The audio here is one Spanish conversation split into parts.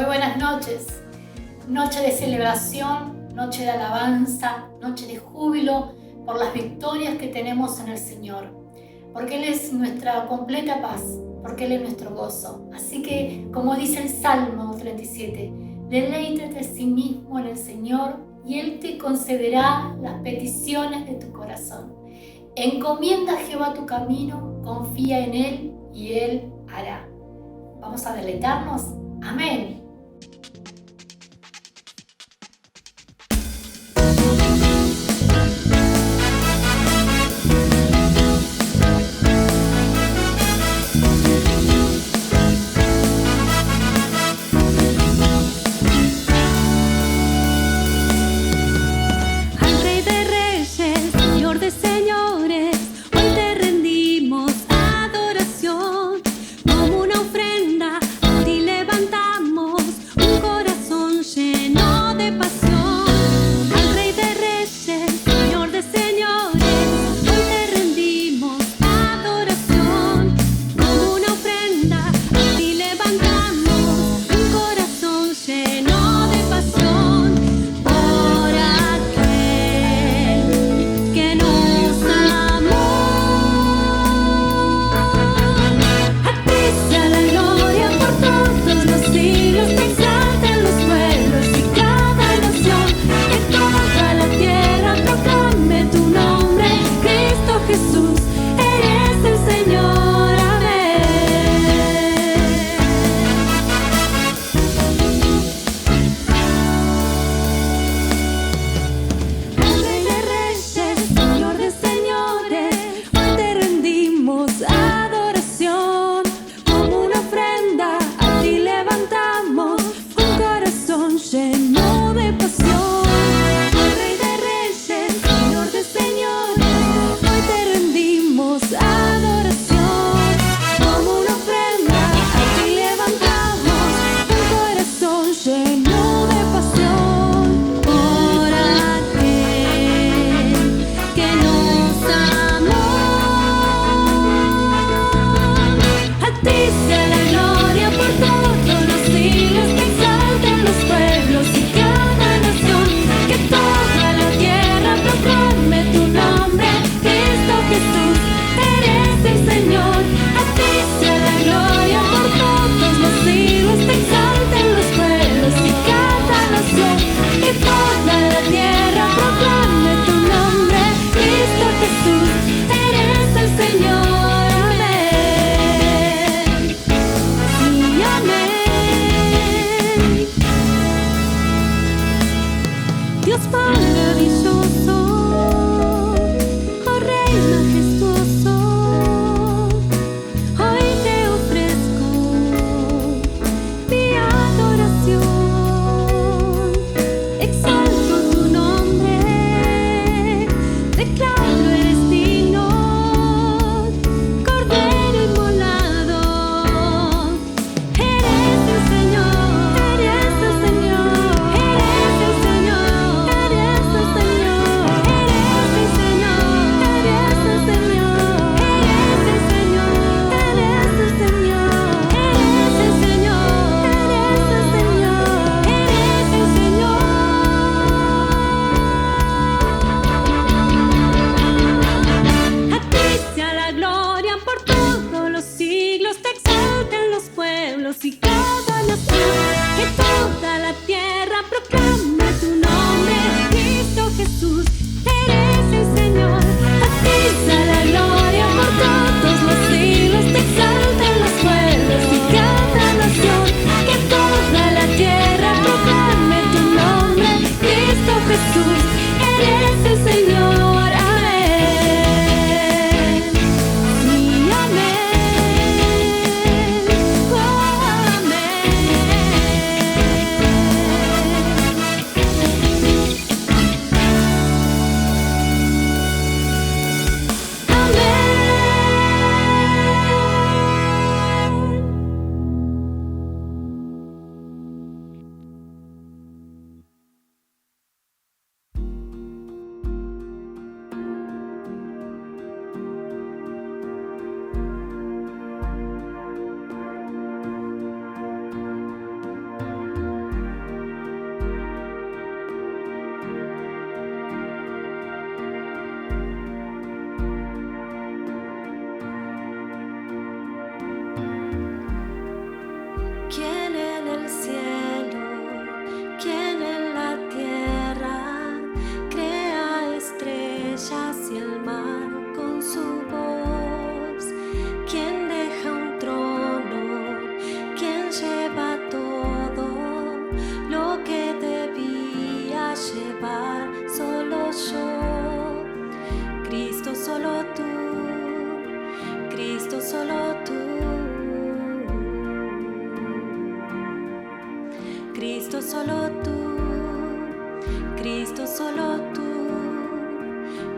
Muy buenas noches. Noche de celebración, noche de alabanza, noche de júbilo por las victorias que tenemos en el Señor. Porque Él es nuestra completa paz, porque Él es nuestro gozo. Así que, como dice el Salmo 37, deleítate a sí mismo en el Señor y Él te concederá las peticiones de tu corazón. Encomienda a Jehová tu camino, confía en Él y Él hará. Vamos a deleitarnos. Amén. Como una ofrenda, a ti levantamos solo tú, Cristo solo tú,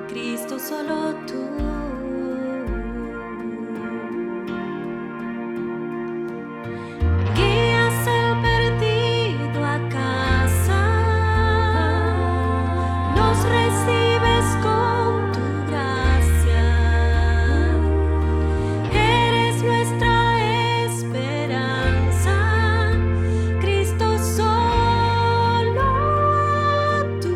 Cristo solo tú. Guías al perdido a casa, nos recibes con tu gracia. Eres nuestra esperanza, Cristo solo tú.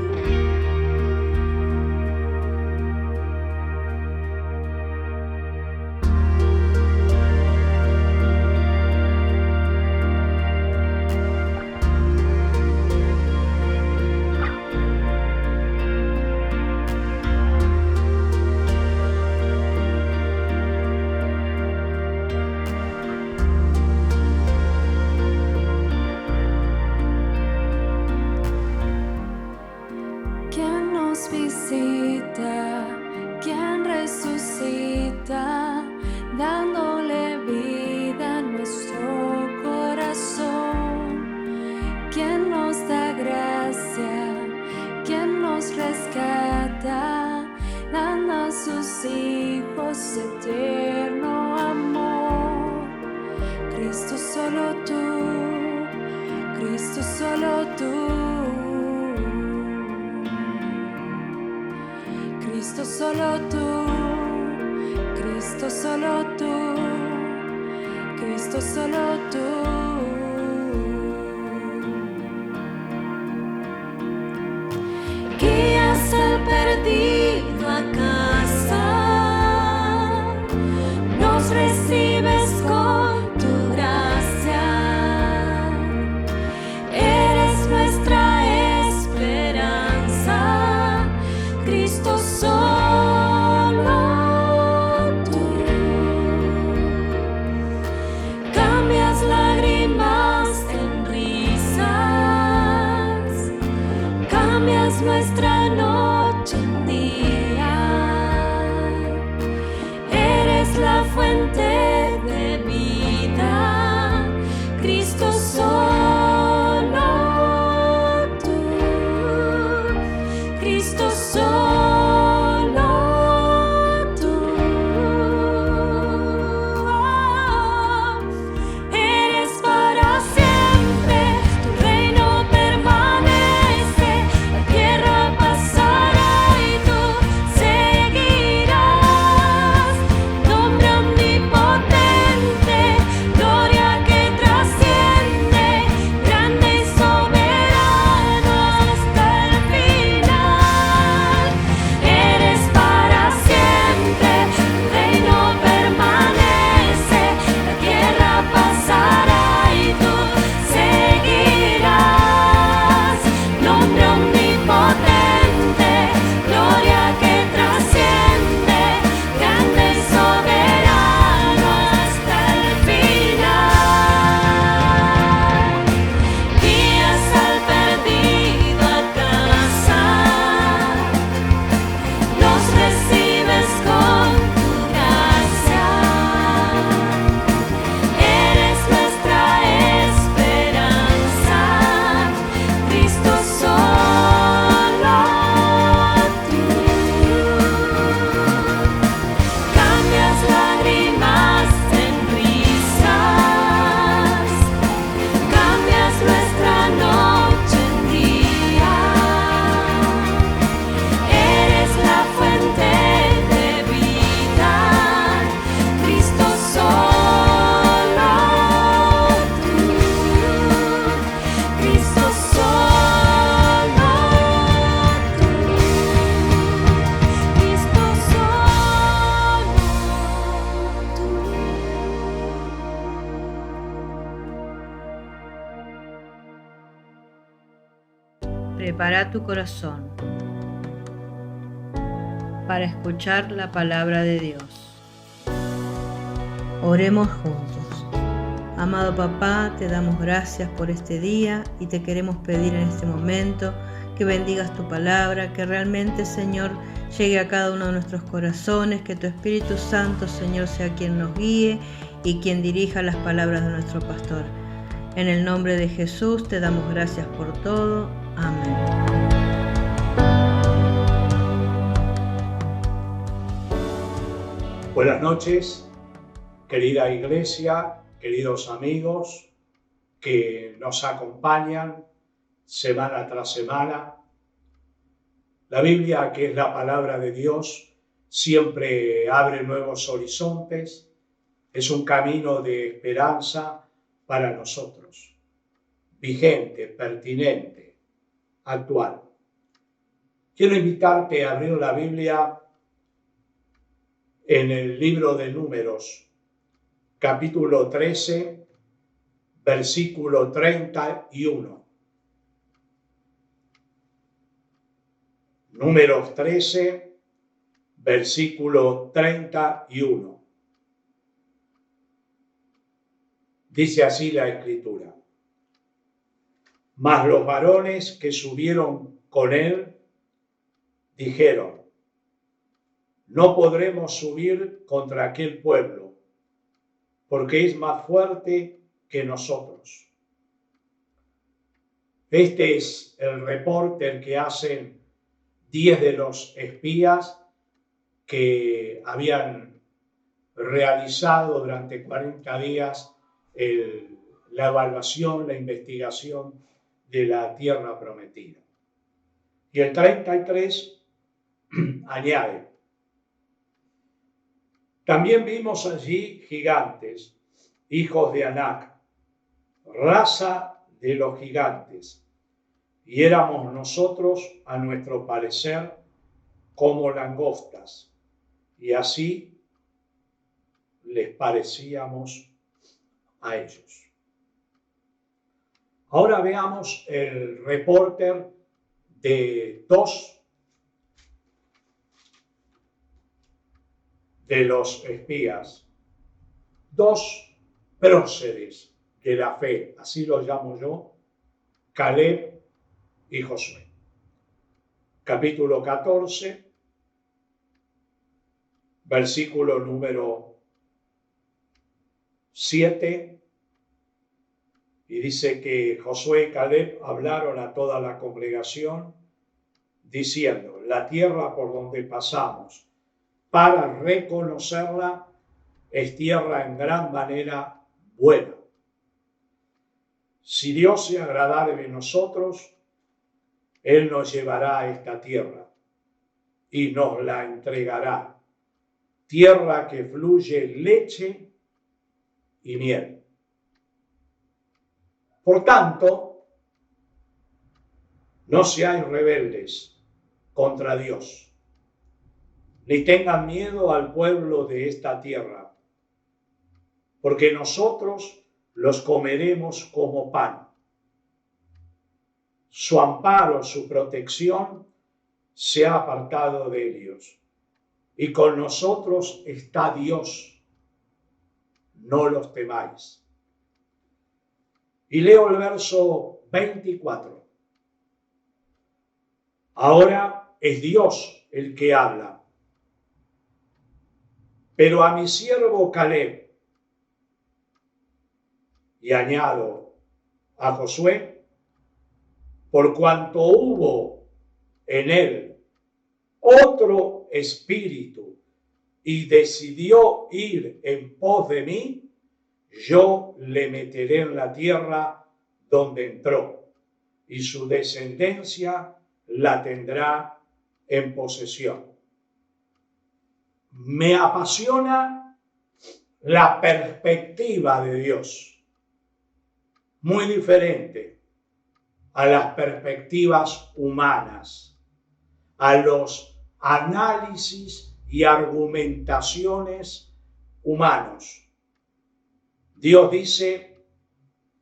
Quien nos visita, quien resucita, dándole vida a nuestro corazón. Quien nos da gracia, quien nos rescata, dando a sus hijos eterno amor. Cristo solo tú, Cristo solo tú. Cristo solo tú, Cristo solo tú, Cristo solo tú. Guías al perdido a casa, nos recibes con tu gracia. Eres nuestra esperanza, Cristo solo tú. Cambias lágrimas en risas, cambias nuestra noche en día. Eres la fuente de vida, Cristo solo tú, Cristo solo tú. Eres para siempre, tu reino permanece, la tierra pasará y tú seguirás. Nombre omnipotente, gloria que trasciende, grande y soberano hasta el final. Eres para siempre, tu reino permanece, la tierra pasará y tú seguirás. Nombre omnipotente, gloria que trasciende, grande y soberano hasta el final. Guías al perdido a casa, nos recibes con tu gracia. Eres nuestra esperanza, Cristo solo tú. Cambias lágrimas en risas, cambias nuestra noche en día. Eres la fuente de vida, Cristo solo tú, Cristo solo tú, Cristo solo tú. Prepara tu corazón para escuchar la palabra de Dios. Oremos juntos. Amado Papá, te damos gracias por este día y te queremos pedir en este momento que bendigas tu palabra, que realmente, Señor, llegue a cada uno de nuestros corazones, que tu Espíritu Santo, Señor, sea quien nos guíe y quien dirija las palabras de nuestro pastor. En el nombre de Jesús te damos gracias por todo. Amén. Buenas noches, querida iglesia, queridos amigos que nos acompañan semana tras semana. La Biblia, que es la palabra de Dios, siempre abre nuevos horizontes, es un camino de esperanza para nosotros, vigente, pertinente, actual. Quiero invitarte a abrir la Biblia en el libro de Números, capítulo 13, versículo 31. Números 13, versículo 31. Dice así la Escritura: Mas los varones que subieron con él dijeron: No podremos subir contra aquel pueblo, porque es más fuerte que nosotros. Este es el reporte que hacen 10 de los espías que habían realizado durante 40 días la evaluación, la investigación de la tierra prometida. Y el 33 añade: También vimos allí gigantes, hijos de Anac, raza de los gigantes, y éramos nosotros, a nuestro parecer, como langostas, y así les parecíamos a ellos. Ahora veamos el reporte de 2 de los espías, 2 próceres de la fe, así los llamo yo, Caleb y Josué. Capítulo 14, versículo número 7, y dice que Josué y Caleb hablaron a toda la congregación, diciendo: La tierra por donde pasamos para reconocerla es tierra en gran manera buena. Si Dios se agradare de nosotros, Él nos llevará a esta tierra y nos la entregará, tierra que fluye leche y miel. Por tanto, no seáis rebeldes contra Dios, ni tengan miedo al pueblo de esta tierra, porque nosotros los comeremos como pan. Su amparo, su protección se ha apartado de ellos, y con nosotros está Dios. No los temáis. Y leo el verso 24. Ahora es Dios el que habla. Pero a mi siervo Caleb, y añado a Josué, por cuanto hubo en él otro espíritu y decidió ir en pos de mí, yo le meteré en la tierra donde entró, y su descendencia la tendrá en posesión. Me apasiona la perspectiva de Dios, muy diferente a las perspectivas humanas, a los análisis y argumentaciones humanos. Dios dice: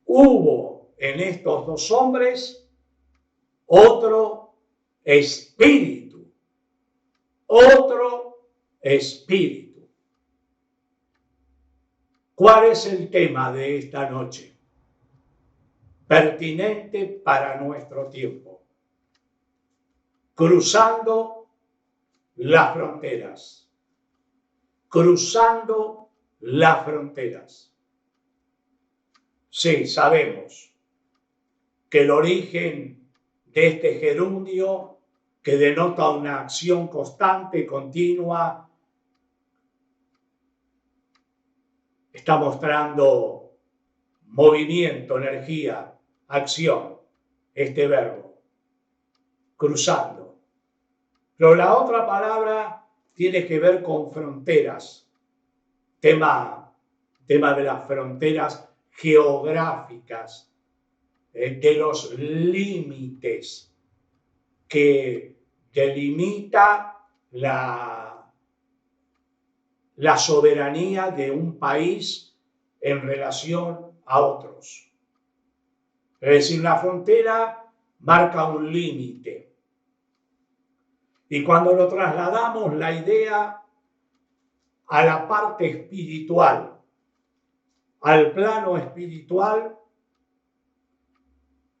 hubo en estos 2 hombres otro espíritu, otro espíritu. ¿Cuál es el tema de esta noche? Pertinente para nuestro tiempo. Cruzando las fronteras. Cruzando las fronteras. Sí, sabemos que el origen de este gerundio, que denota una acción constante, continua, está mostrando movimiento, energía, acción, este verbo, cruzando. Pero la otra palabra tiene que ver con fronteras, tema de las fronteras geográficas, de los límites que delimita la soberanía de un país en relación a otros. Es decir, la frontera marca un límite. Y cuando lo trasladamos la idea a la parte espiritual, al plano espiritual,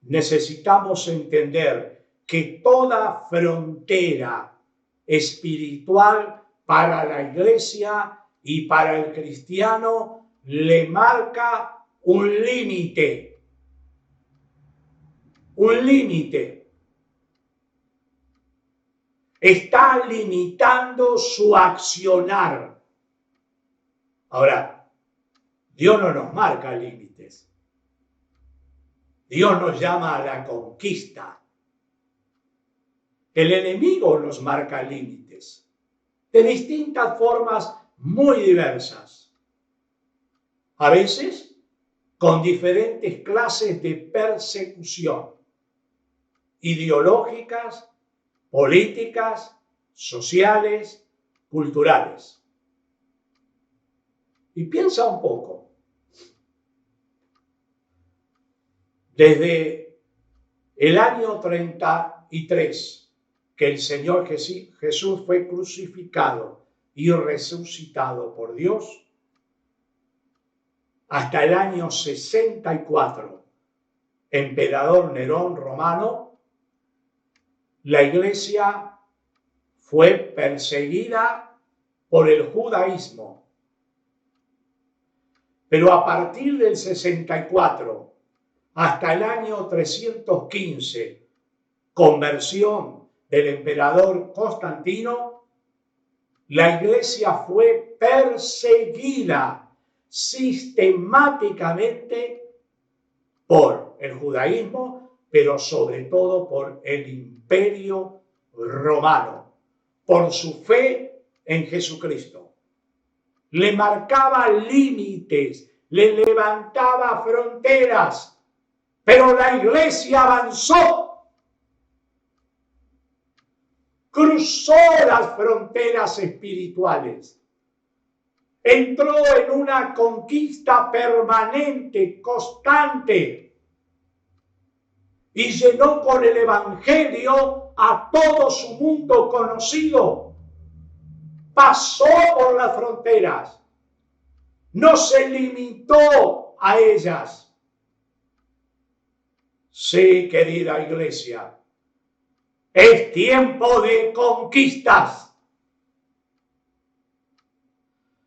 necesitamos entender que toda frontera espiritual para la iglesia y para el cristiano le marca un límite. Un límite. Está limitando su accionar. Ahora, Dios no nos marca límites. Dios nos llama a la conquista. El enemigo nos marca límites de distintas formas muy diversas. A veces con diferentes clases de persecución ideológicas, políticas, sociales, culturales. Y piensa un poco. Desde el año 33, que el Señor Jesús fue crucificado y resucitado por Dios, hasta el año 64, emperador Nerón romano, la iglesia fue perseguida por el judaísmo. Pero a partir del 64 hasta el año 315, conversión del emperador Constantino, la iglesia fue perseguida sistemáticamente por el judaísmo, pero sobre todo por el imperio romano, por su fe en Jesucristo. Le marcaba límites, le levantaba fronteras, pero la iglesia avanzó, cruzó las fronteras espirituales. Entró en una conquista permanente, constante, y llenó con el Evangelio a todo su mundo conocido. Pasó por las fronteras, no se limitó a ellas. Sí, querida iglesia, es tiempo de conquistas.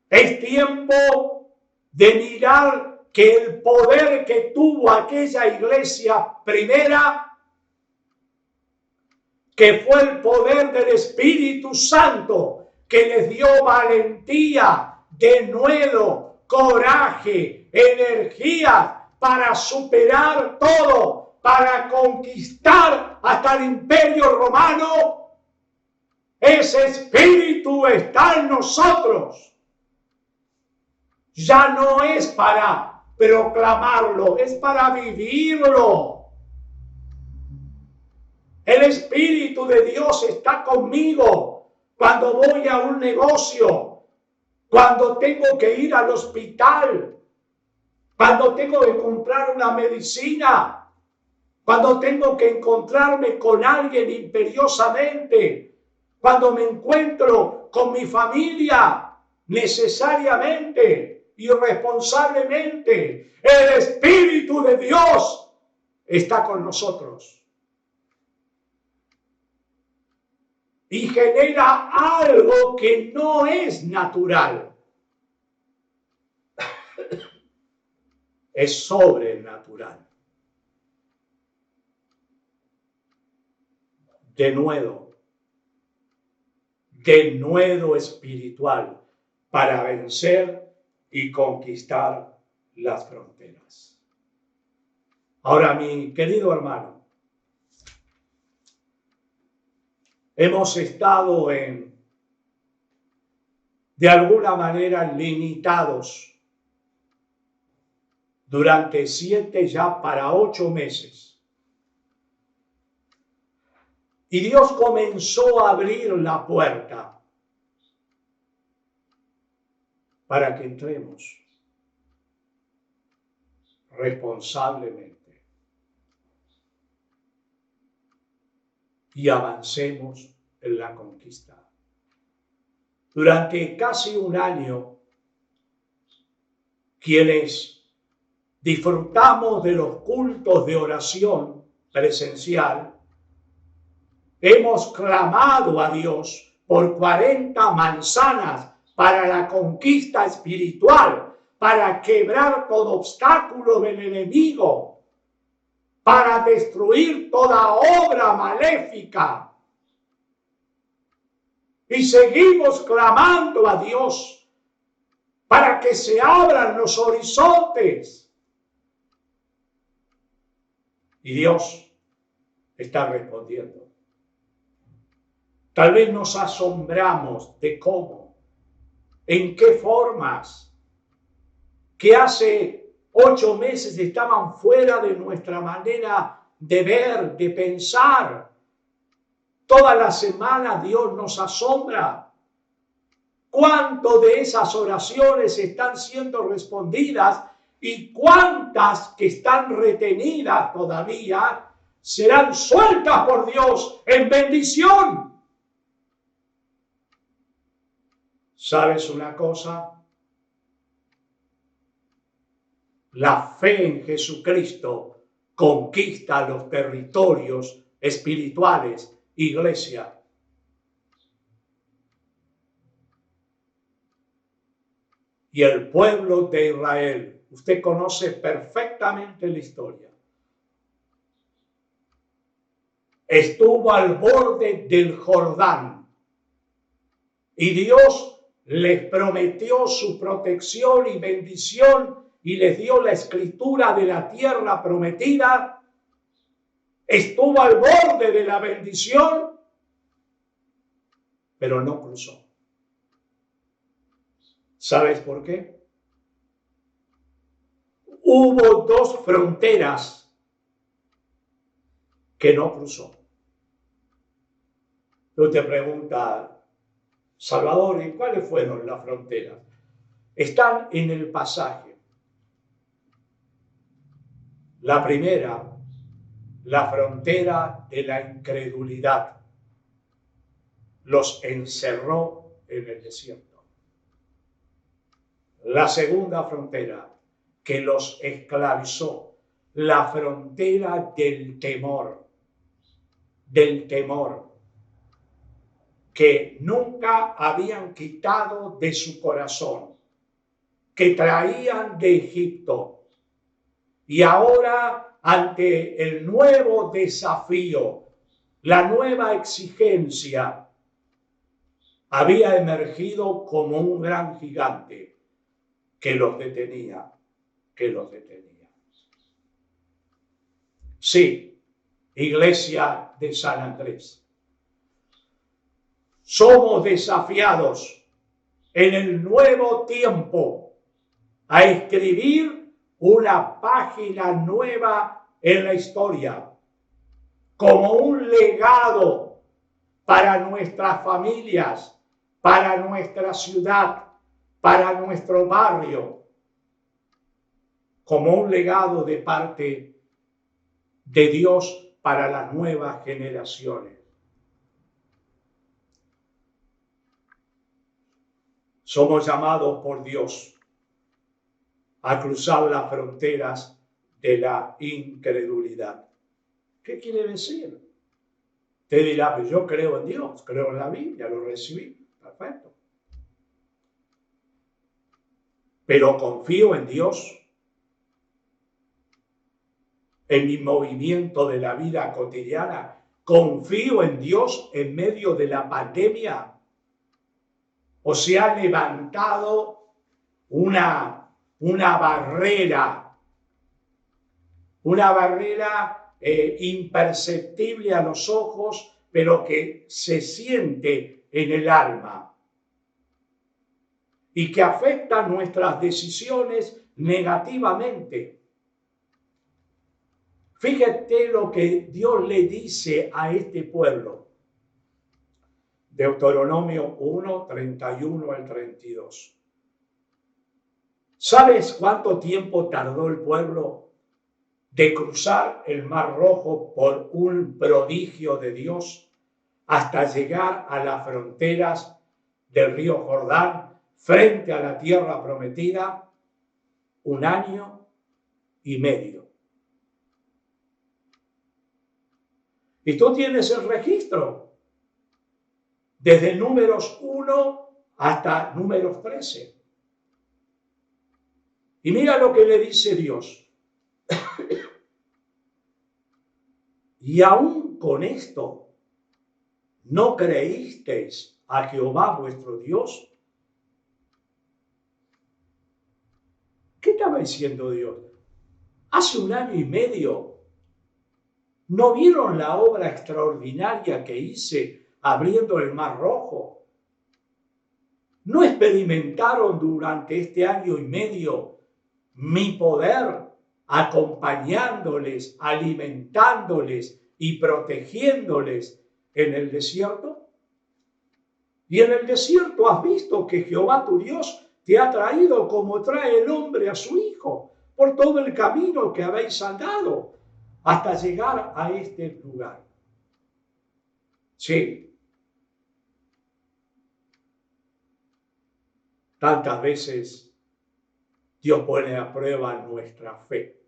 Es tiempo de mirar que el poder que tuvo aquella iglesia primera, que fue el poder del Espíritu Santo, que les dio valentía, denuedo, coraje, energía para superar todo, para conquistar hasta el Imperio Romano. Ese espíritu está en nosotros. Ya no es para proclamarlo, es para vivirlo. El Espíritu de Dios está conmigo cuando voy a un negocio, cuando tengo que ir al hospital, cuando tengo que comprar una medicina, cuando tengo que encontrarme con alguien imperiosamente, cuando me encuentro con mi familia necesariamente, irresponsablemente. El Espíritu de Dios está con nosotros y genera algo que no es natural. es sobrenatural. Denuedo espiritual para vencer y conquistar las fronteras. Ahora, mi querido hermano, hemos estado de alguna manera limitados durante 7 ya para 8 meses. Y Dios comenzó a abrir la puerta para que entremos responsablemente y avancemos en la conquista. Durante casi un año, quienes disfrutamos de los cultos de oración presencial, hemos clamado a Dios por 40 manzanas para la conquista espiritual, para quebrar todo obstáculo del enemigo, para destruir toda obra maléfica. Y seguimos clamando a Dios para que se abran los horizontes. Y Dios está respondiendo. Tal vez nos asombramos de cómo, en qué formas, que hace 8 meses estaban fuera de nuestra manera de ver, de pensar. Toda la semana Dios nos asombra. ¿Cuánto de esas oraciones están siendo respondidas y cuántas que están retenidas todavía serán sueltas por Dios en bendición? ¿Sabes una cosa? La fe en Jesucristo conquista los territorios espirituales, iglesia. Y el pueblo de Israel, usted conoce perfectamente la historia, estuvo al borde del Jordán y Dios les prometió su protección y bendición y les dio la escritura de la tierra prometida. Estuvo al borde de la bendición, pero no cruzó. ¿Sabes por qué? Hubo 2 fronteras que no cruzó. Tú te preguntas, Salvador, ¿y cuáles fueron las fronteras? Están en el pasaje. La primera, la frontera de la incredulidad, los encerró en el desierto. La segunda frontera, que los esclavizó, la frontera del temor, que nunca habían quitado de su corazón, que traían de Egipto. Y ahora, ante el nuevo desafío, la nueva exigencia, había emergido como un gran gigante que los detenía, Sí, iglesia de San Andrés. Somos desafiados en el nuevo tiempo a escribir una página nueva en la historia, como un legado para nuestras familias, para nuestra ciudad, para nuestro barrio, como un legado de parte de Dios para las nuevas generaciones. Somos llamados por Dios a cruzar las fronteras de la incredulidad. ¿Qué quiere decir? Te dirá, pues yo creo en Dios, creo en la Biblia, lo recibí. Perfecto. Pero confío en Dios. en mi movimiento de la vida cotidiana? ¿Confío en Dios en medio de la pandemia? ¿O se ha levantado una barrera imperceptible a los ojos, pero que se siente en el alma y que afecta nuestras decisiones negativamente? Fíjate lo que Dios le dice a este pueblo. Deuteronomio 1, 31 al 32. ¿Sabes cuánto tiempo tardó el pueblo de cruzar el Mar Rojo por un prodigio de Dios hasta llegar a las fronteras del río Jordán frente a la tierra prometida? 1 año y medio. Y tú tienes el registro desde Números 1 hasta Números 13. Y mira lo que le dice Dios. Y aún con esto, ¿no creísteis a Jehová vuestro Dios? ¿Qué estaba diciendo Dios? Hace 1 año y medio, ¿no vieron la obra extraordinaria que hice abriendo el Mar Rojo? ¿No experimentaron durante este año y medio mi poder, acompañándoles, alimentándoles y protegiéndoles en el desierto? Y en el desierto has visto que Jehová tu Dios te ha traído como trae el hombre a su hijo, por todo el camino que habéis andado hasta llegar a este lugar. Sí. Tantas veces Dios pone a prueba nuestra fe,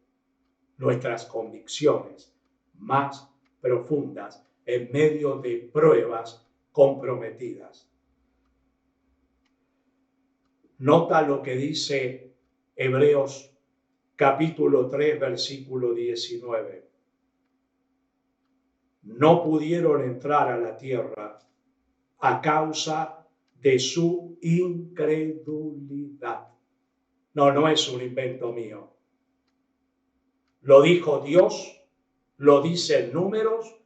nuestras convicciones más profundas en medio de pruebas comprometidas. Nota lo que dice Hebreos capítulo 3, versículo 19. No pudieron entrar a la tierra a causa de su incredulidad. No es un invento mío. Lo dijo Dios, lo dice en Números,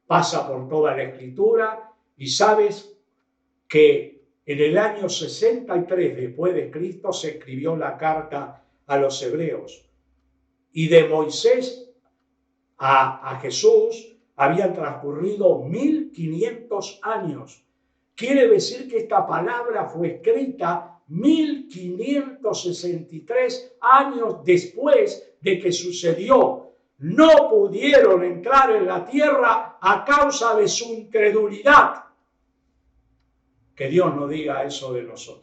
pasa por toda la Escritura, y sabes que en el año 63 después de Cristo se escribió la carta a los hebreos, y de Moisés a Jesús habían transcurrido 1500 años. Quiere decir que esta palabra fue escrita 1563 años después de que sucedió. No pudieron entrar en la tierra a causa de su incredulidad. Que Dios no diga eso de nosotros.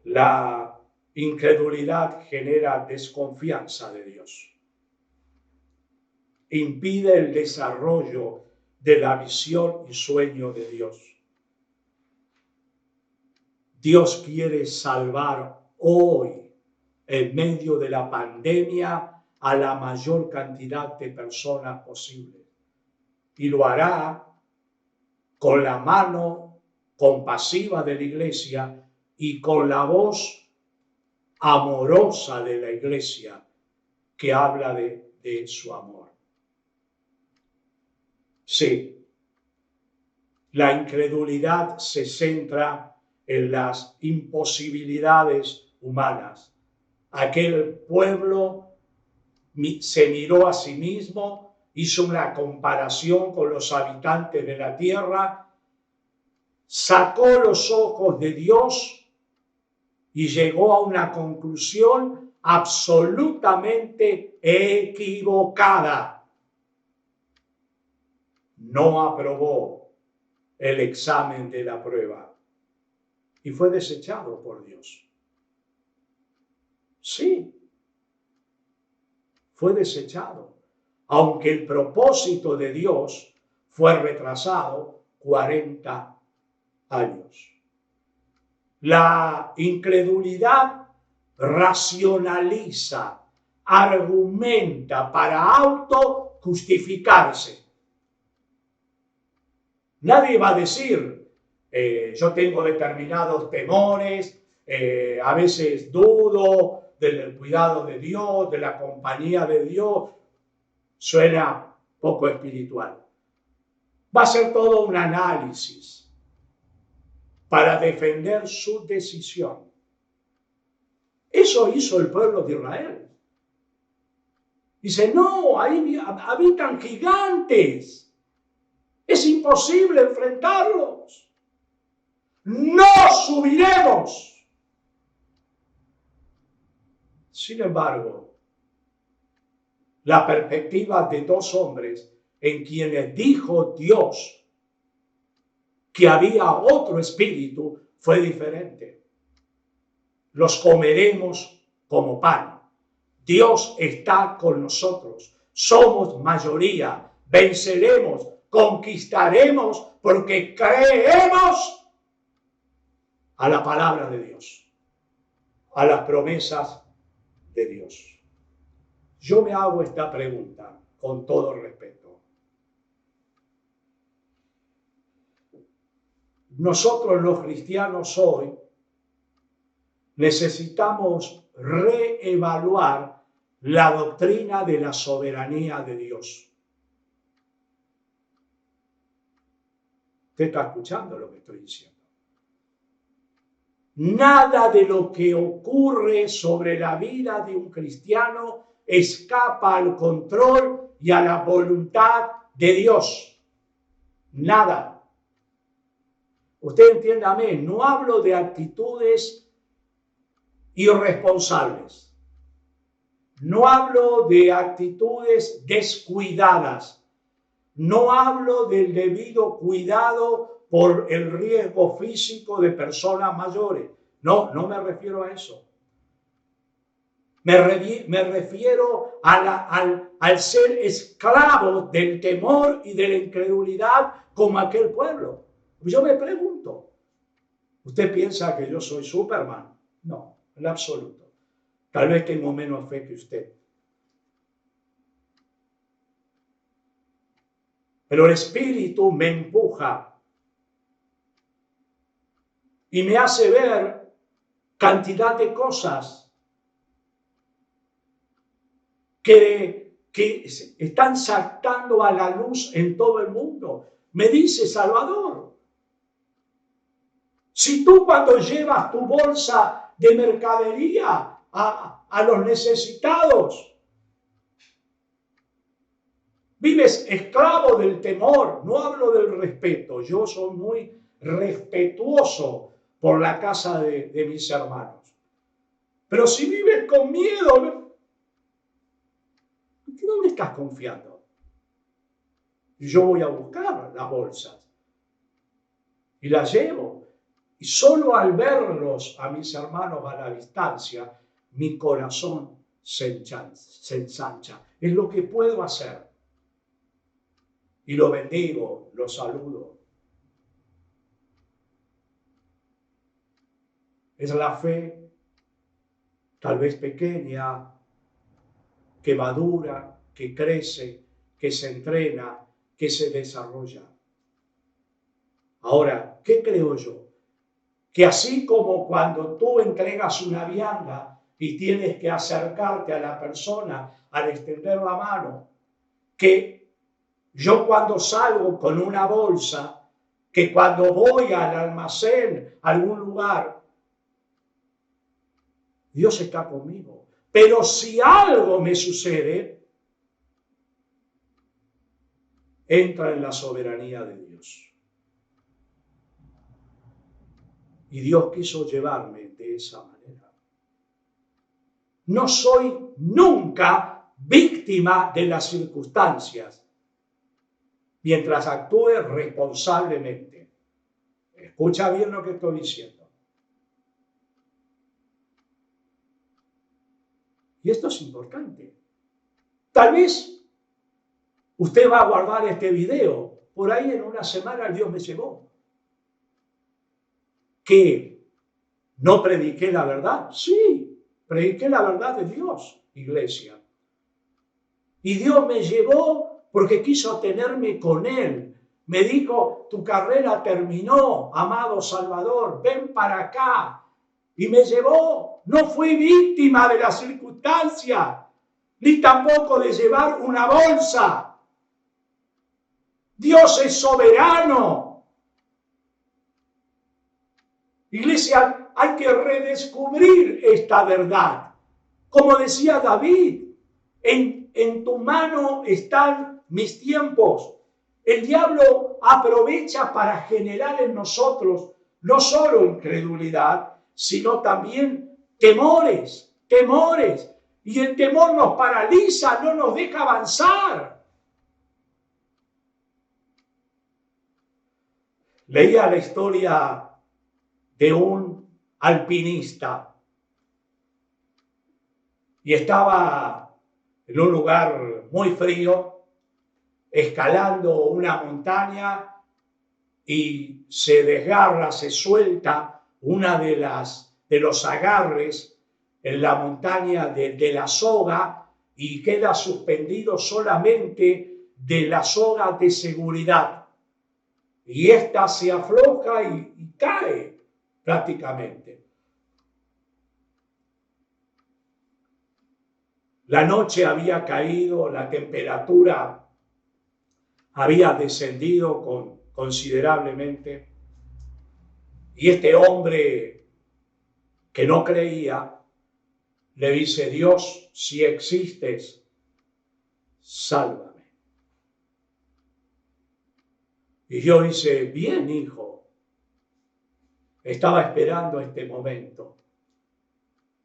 La incredulidad genera desconfianza de Dios. Impide el desarrollo de la visión y sueño de Dios. Dios quiere salvar hoy, en medio de la pandemia, a la mayor cantidad de personas posible. Y lo hará con la mano compasiva de la Iglesia y con la voz amorosa de la Iglesia que habla de su amor. Sí, la incredulidad se centra en las imposibilidades humanas. Aquel pueblo se miró a sí mismo, hizo una comparación con los habitantes de la tierra, sacó los ojos de Dios y llegó a una conclusión absolutamente equivocada. No aprobó el examen de la prueba y fue desechado por Dios. Sí, fue desechado, aunque el propósito de Dios fue retrasado 40 años. La incredulidad racionaliza, argumenta para auto-justificarse. Nadie va a decir, yo tengo determinados temores, a veces dudo del cuidado de Dios, de la compañía de Dios. Suena poco espiritual. Va a ser todo un análisis para defender su decisión. Eso hizo el pueblo de Israel. Dice, no, ahí habitan gigantes. Es imposible enfrentarlos. No subiremos. Sin embargo, la perspectiva de dos hombres en quienes dijo Dios que había otro espíritu fue diferente. Los comeremos como pan. Dios está con nosotros. Somos mayoría. Venceremos, conquistaremos porque creemos a la palabra de Dios, a las promesas de Dios. Yo me hago esta pregunta con todo respeto. Nosotros los cristianos hoy necesitamos reevaluar la doctrina de la soberanía de Dios. ¿Usted está escuchando lo que estoy diciendo? Nada de lo que ocurre sobre la vida de un cristiano escapa al control y a la voluntad de Dios. Nada. Usted entiéndame, no hablo de actitudes irresponsables. No hablo de actitudes descuidadas. No hablo del debido cuidado por el riesgo físico de personas mayores. No me refiero a eso. Me refiero al ser esclavo del temor y de la incredulidad como aquel pueblo. Yo me pregunto, ¿usted piensa que yo soy Superman? No, en absoluto. Tal vez tengo menos fe que usted. Pero el Espíritu me empuja y me hace ver cantidad de cosas que están saltando a la luz en todo el mundo. Me dice, Salvador, si tú cuando llevas tu bolsa de mercadería a los necesitados, vives esclavo del temor, no hablo del respeto, yo soy muy respetuoso por la casa de mis hermanos. Pero si vives con miedo, ¿de dónde estás confiando? Yo voy a buscar las bolsas y las llevo. Y solo al verlos a mis hermanos a la distancia, mi corazón se ensancha. Es lo que puedo hacer. Y lo bendigo, lo saludo. Es la fe, tal vez pequeña, que madura, que crece, que se entrena, que se desarrolla. Ahora, ¿qué creo yo? Que así como cuando tú entregas una vianda y tienes que acercarte a la persona al extender la mano, que yo cuando salgo con una bolsa, que cuando voy al almacén, a algún lugar, Dios está conmigo. Pero si algo me sucede, entra en la soberanía de Dios. Y Dios quiso llevarme de esa manera. No soy nunca víctima de las circunstancias, mientras actúe responsablemente. Escucha bien lo que estoy diciendo. Y esto es importante. Tal vez usted va a guardar este video. Por ahí en una semana Dios me llevó. Que ¿No prediqué la verdad? Sí, prediqué la verdad de Dios, iglesia. Y Dios me llevó porque quiso tenerme con Él. Me dijo, tu carrera terminó, amado Salvador, ven para acá. Y me llevó. No fui víctima de la circunstancia, ni tampoco de llevar una bolsa. Dios es soberano. Iglesia, hay que redescubrir esta verdad. Como decía David, en tu mano están mis tiempos. El diablo aprovecha para generar en nosotros no solo incredulidad, sino también temores. Y el temor nos paraliza, no nos deja avanzar. Leía la historia de un alpinista y estaba en un lugar muy frío, escalando una montaña y se desgarra, se suelta una de los agarres en la montaña de la soga y queda suspendido solamente de la soga de seguridad. Y esta se afloja y cae prácticamente. La noche había caído, la temperatura había descendido considerablemente. Y este hombre que no creía, le dice, Dios, si existes, sálvame. Y Dios dice, bien, hijo, estaba esperando este momento.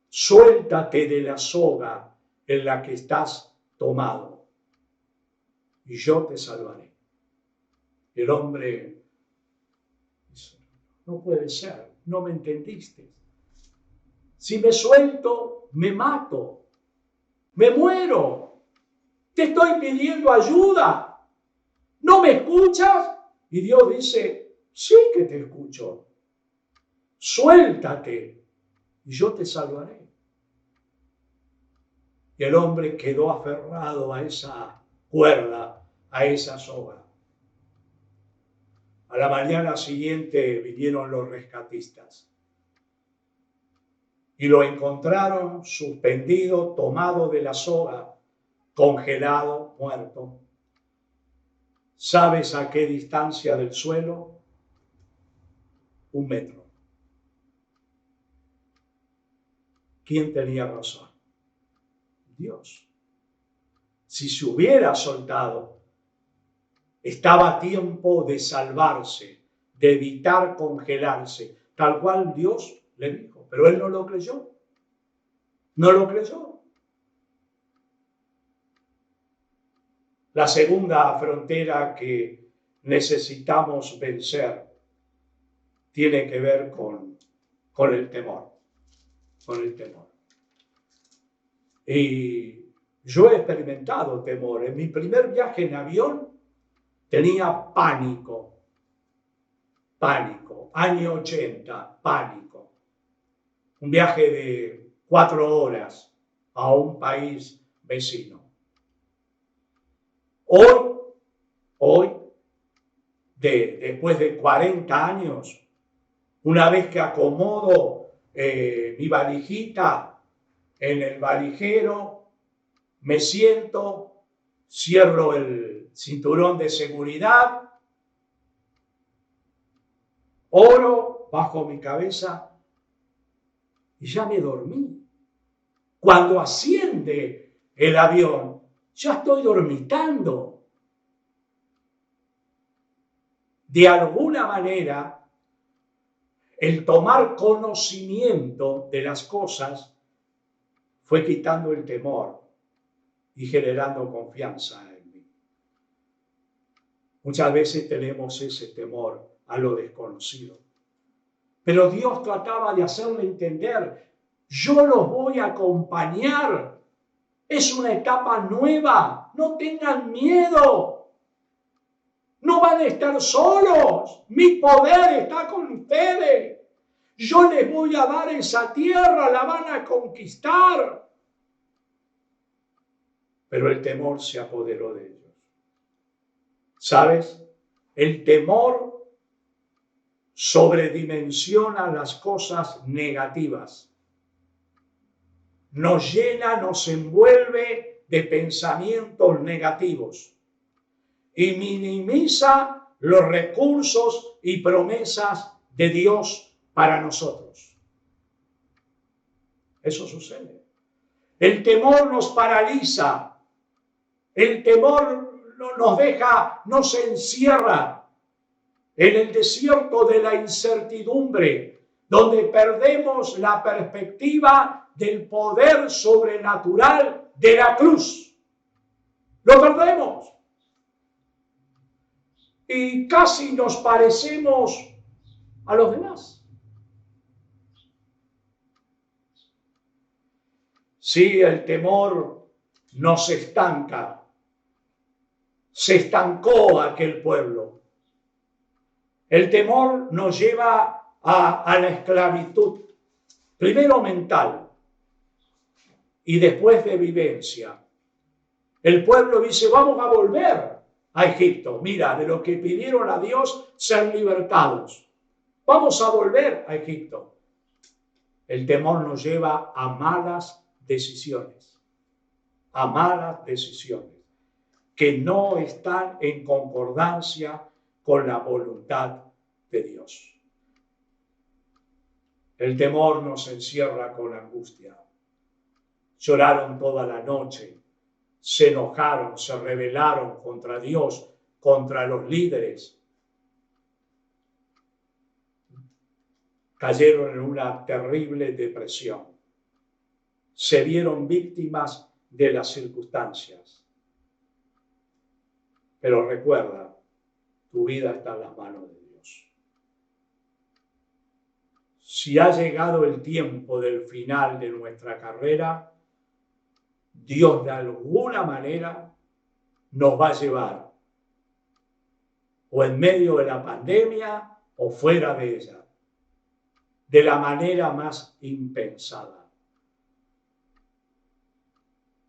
Suéltate de la soga en la que estás tomado y yo te salvaré. El hombre dice, no puede ser, no me entendiste. Si me suelto, me mato, me muero. Te estoy pidiendo ayuda. ¿No me escuchas? Y Dios dice, sí que te escucho. Suéltate y yo te salvaré. Y el hombre quedó aferrado a esa cuerda, a esa soga. A la mañana siguiente vinieron los rescatistas y lo encontraron suspendido, tomado de la soga, congelado, muerto. ¿Sabes a qué distancia del suelo? 1 metro. ¿Quién tenía razón? Dios. Si se hubiera soltado, estaba a tiempo de salvarse, de evitar congelarse, tal cual Dios le dijo. Pero él no lo creyó. No lo creyó. La segunda frontera que necesitamos vencer tiene que ver con el temor. Con el temor. Y yo he experimentado temor. En mi primer viaje en avión tenía pánico. Año 80, pánico. Un viaje de 4 horas a un país vecino. Hoy, después de 40 años, una vez que acomodo mi valijita en el valijero, me siento, cierro el cinturón de seguridad, oro bajo mi cabeza y ya me dormí. Cuando asciende el avión, ya estoy dormitando. De alguna manera, el tomar conocimiento de las cosas fue quitando el temor y generando confianza en mí. Muchas veces tenemos ese temor a lo desconocido. Pero Dios trataba de hacerle entender, yo los voy a acompañar. Es una etapa nueva. No tengan miedo. No van a estar solos. Mi poder está con ustedes. Yo les voy a dar esa tierra, la van a conquistar. Pero el temor se apoderó de ellos. ¿Sabes? El temor sobredimensiona las cosas negativas. Nos llena, nos envuelve de pensamientos negativos y minimiza los recursos y promesas de Dios para nosotros. Eso sucede. El temor nos paraliza. El temor nos deja, nos encierra en el desierto de la incertidumbre, donde perdemos la perspectiva del poder sobrenatural de la cruz. Lo perdemos. Y casi nos parecemos a los demás. Sí, el temor nos estanca. Se estancó aquel pueblo. El temor nos lleva a la esclavitud, primero mental y después de vivencia. El pueblo dice, vamos a volver a Egipto. Mira, de lo que pidieron a Dios, ser libertados. Vamos a volver a Egipto. El temor nos lleva a malas decisiones, que no están en concordancia con la voluntad de Dios. El temor nos encierra con angustia. Lloraron toda la noche, se enojaron, se rebelaron contra Dios, contra los líderes. Cayeron en una terrible depresión. Se vieron víctimas de las circunstancias. Pero recuerda, tu vida está en las manos de Dios. Si ha llegado el tiempo del final de nuestra carrera, Dios de alguna manera nos va a llevar o en medio de la pandemia o fuera de ella, de la manera más impensada.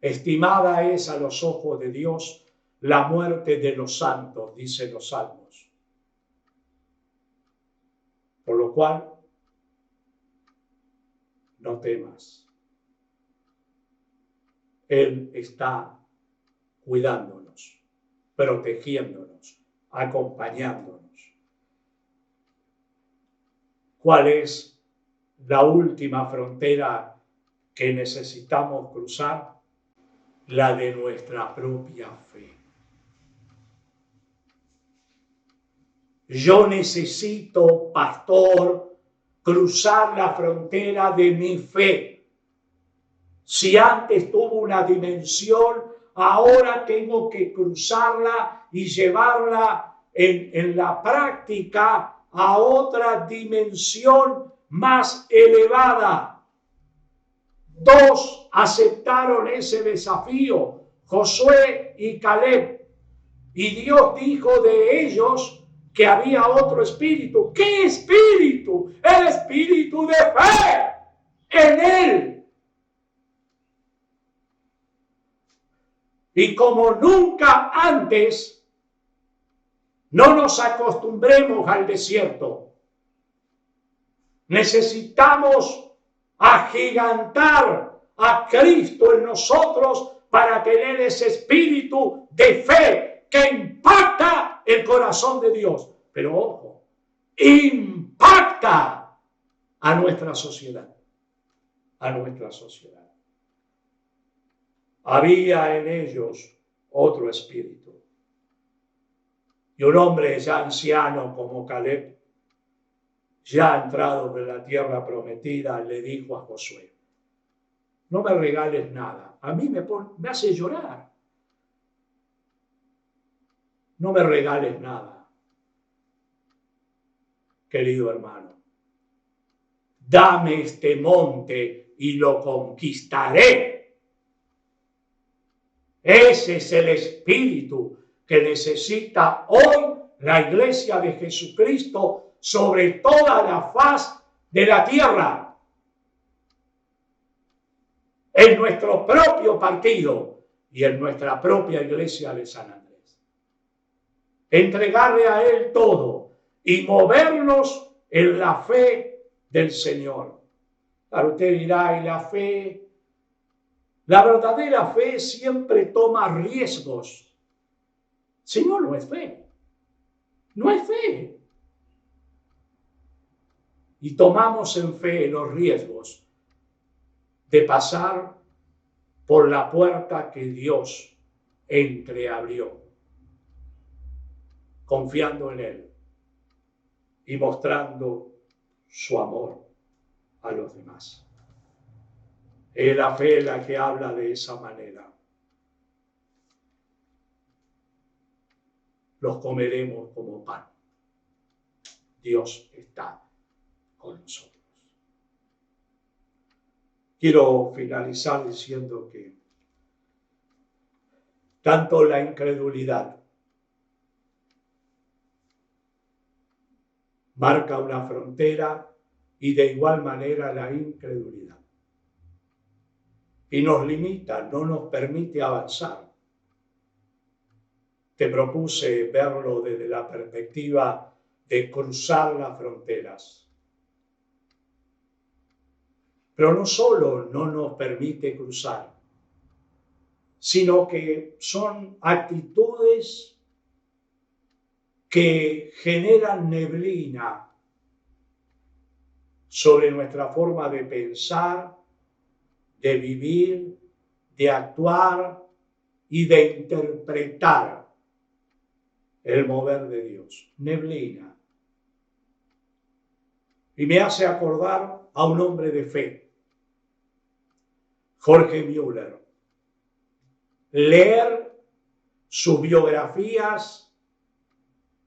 Estimada es a los ojos de Dios la muerte de los santos, dicen los salmos. Por lo cual, no temas. Él está cuidándonos, protegiéndonos, acompañándonos. ¿Cuál es la última frontera que necesitamos cruzar? La de nuestra propia fe. Yo necesito, pastor, cruzar la frontera de mi fe. Si antes tuvo una dimensión, ahora tengo que cruzarla y llevarla en la práctica a otra dimensión más elevada. 2 aceptaron ese desafío, Josué y Caleb. Y Dios dijo de ellos que había otro espíritu. ¿Qué espíritu? El espíritu de fe en Él. Y como nunca antes, no nos acostumbremos al desierto. Necesitamos agigantar a Cristo en nosotros para tener ese espíritu de fe que impacta el corazón de Dios. Pero ojo, impacta a nuestra sociedad. Había en ellos otro espíritu. Y un hombre ya anciano como Caleb, ya entrado en la tierra prometida, le dijo a Josué, no me regales nada, a mí me hace llorar. No me regales nada, querido hermano. Dame este monte y lo conquistaré. Ese es el espíritu que necesita hoy la iglesia de Jesucristo sobre toda la faz de la tierra, en nuestro propio partido y en nuestra propia iglesia de San Andrés. Entregarle a Él todo y movernos en la fe del Señor. Claro, usted dirá, y la fe, la verdadera fe siempre toma riesgos. Si no, no es fe. No es fe. Y tomamos en fe los riesgos de pasar por la puerta que Dios entreabrió, confiando en Él y mostrando su amor a los demás. Es la fe la que habla de esa manera. Los comeremos como pan. Dios está con nosotros. Quiero finalizar diciendo que tanto la incredulidad marca una frontera y de igual manera la incredulidad. Y nos limita, no nos permite avanzar. Te propuse verlo desde la perspectiva de cruzar las fronteras. Pero no solo no nos permite cruzar, sino que son actitudes que generan neblina sobre nuestra forma de pensar, de vivir, de actuar y de interpretar el mover de Dios. Neblina. Y me hace acordar a un hombre de fe, Jorge Müller. Leer sus biografías,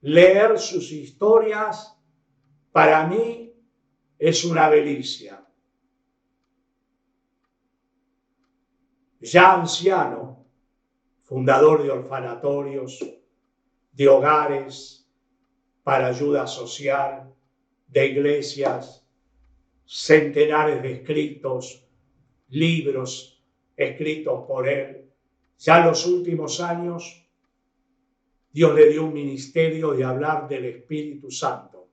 leer sus historias, para mí es una delicia. Ya anciano, fundador de orfanatorios, de hogares para ayuda social, de iglesias, centenares de escritos, libros escritos por él. Ya en los últimos años, Dios le dio un ministerio de hablar del Espíritu Santo.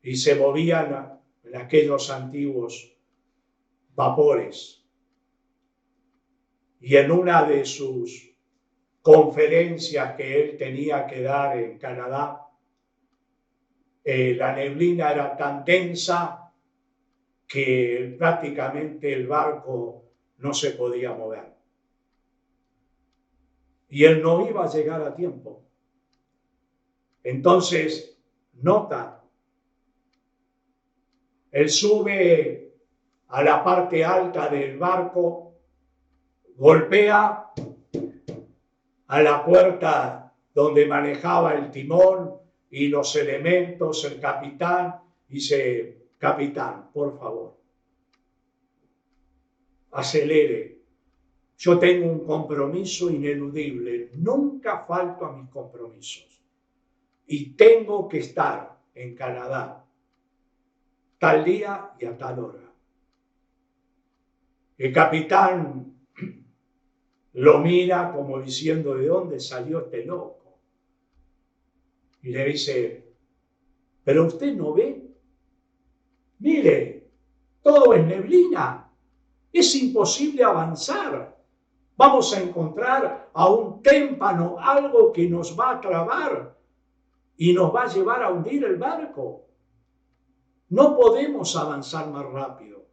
Y se movían en aquellos antiguos vapores. Y en una de sus conferencias que él tenía que dar en Canadá, la neblina era tan densa que prácticamente el barco no se podía mover. Y él no iba a llegar a tiempo. Entonces, nota, él sube a la parte alta del barco, golpea a la puerta donde manejaba el timón y los elementos, el capitán, y dice: capitán, por favor, acelere. Yo tengo un compromiso ineludible, nunca falto a mis compromisos y tengo que estar en Canadá tal día y a tal hora. El capitán lo mira como diciendo: ¿de dónde salió este loco? Y le dice: ¿pero usted no ve? Mire, todo es neblina, es imposible avanzar. Vamos a encontrar a un témpano, algo que nos va a trabar y nos va a llevar a hundir el barco. No podemos avanzar más rápido.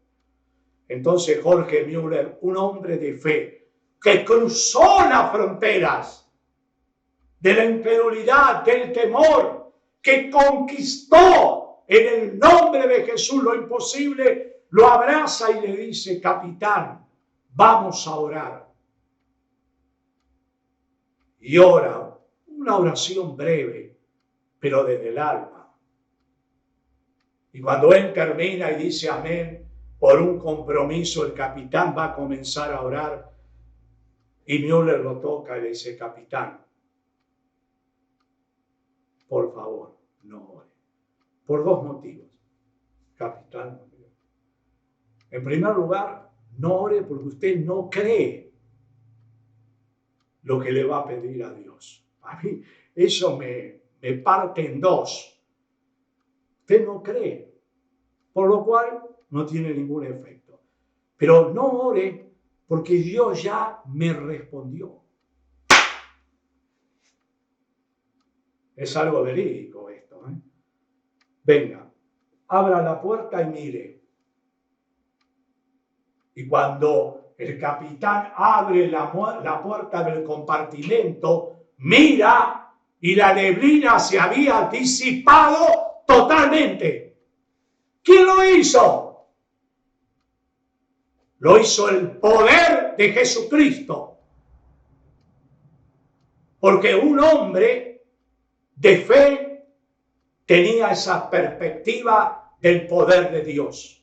Entonces Jorge Müller, un hombre de fe, que cruzó las fronteras de la incredulidad, del temor, que conquistó en el nombre de Jesús lo imposible, lo abraza y le dice: capitán, vamos a orar. Y ora, una oración breve, pero desde el alma. Y cuando él termina y dice amén, por un compromiso, el capitán va a comenzar a orar. Y Müller lo toca y le dice: capitán, por favor, no ore. Por dos motivos. capitán. En primer lugar, no ore porque usted no cree lo que le va a pedir a Dios. A mí eso me parte en dos. Usted no cree, por lo cual no tiene ningún efecto. Pero no ore porque Dios ya me respondió. Es algo verídico esto, ¿eh? Venga, abra la puerta y mire. Y cuando el capitán abre la puerta del compartimento, mira y la neblina se había disipado totalmente. ¿Quién lo hizo? Lo hizo el poder de Jesucristo. Porque un hombre de fe tenía esa perspectiva del poder de Dios.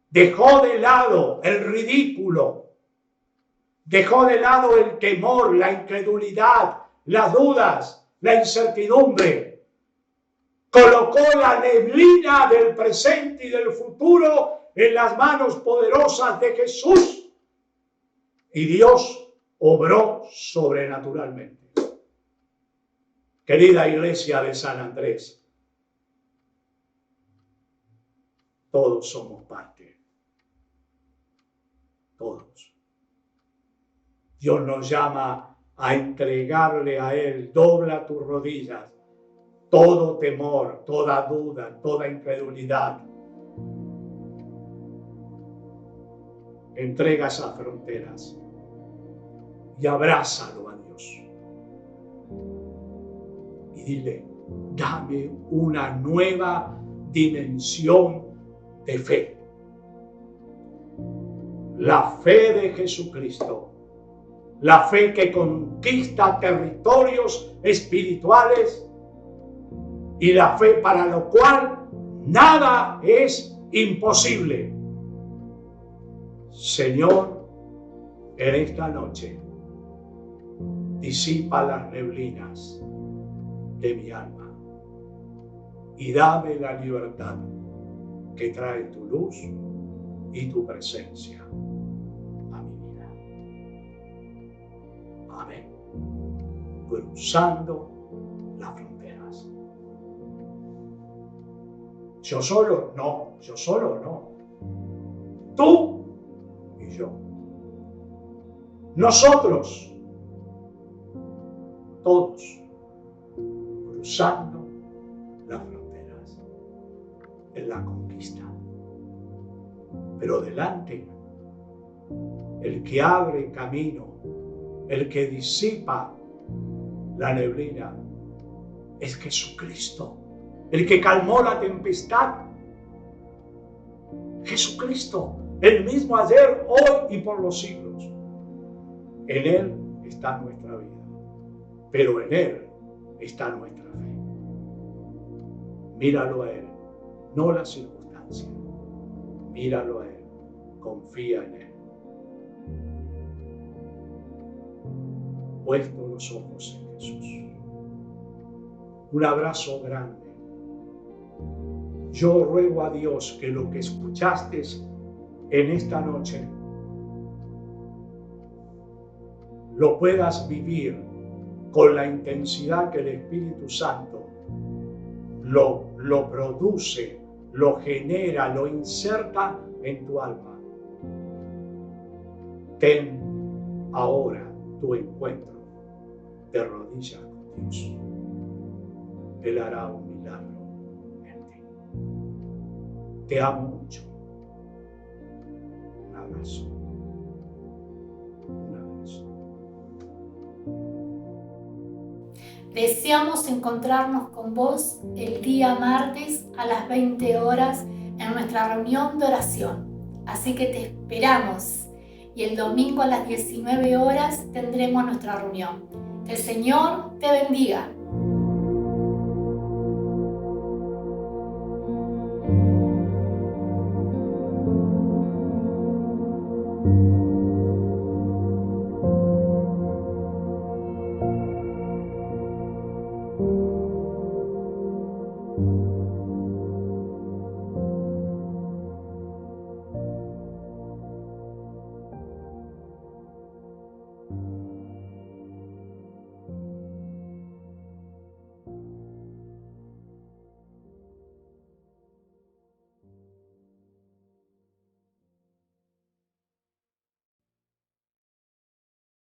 Dejó de lado el ridículo, dejó de lado el temor, la incredulidad, las dudas, la incertidumbre. Colocó la neblina del presente y del futuro en las manos poderosas de Jesús y Dios obró sobrenaturalmente. Querida iglesia de San Andrés, todos somos parte. Todos. Dios nos llama a entregarle a Él. Dobla tus rodillas. Todo temor, toda duda, toda incredulidad. Entrega esas fronteras y abrázalo a Dios. Y dile, dame una nueva dimensión de fe. La fe de Jesucristo, la fe que conquista territorios espirituales y la fe para lo cual nada es imposible. Señor, en esta noche disipa las neblinas de mi alma y dame la libertad que trae tu luz y tu presencia a mi vida. Amén. Cruzando las fronteras. Yo solo no. Tú y yo. Nosotros, todos, cruzando las fronteras en la conquista. Pero delante, el que abre camino, el que disipa la neblina, es Jesucristo, el que calmó la tempestad. Jesucristo, el mismo ayer, hoy y por los siglos. En Él está nuestra vida, pero en Él está nuestra fe. Míralo a Él, no la circunstancia. Míralo a Él. Confía en Él. Puesto los ojos en Jesús. Un abrazo grande. Yo ruego a Dios que lo que escuchaste en esta noche lo puedas vivir con la intensidad que el Espíritu Santo lo produce, lo genera, lo inserta en tu alma. Ten ahora tu encuentro de rodillas con Dios. Él hará un milagro en ti. Te amo mucho. Un abrazo. Un abrazo. Deseamos encontrarnos con vos el día martes a las 20 horas en nuestra reunión de oración. Así que te esperamos. Y el domingo a las 19 horas tendremos nuestra reunión. Que el Señor te bendiga.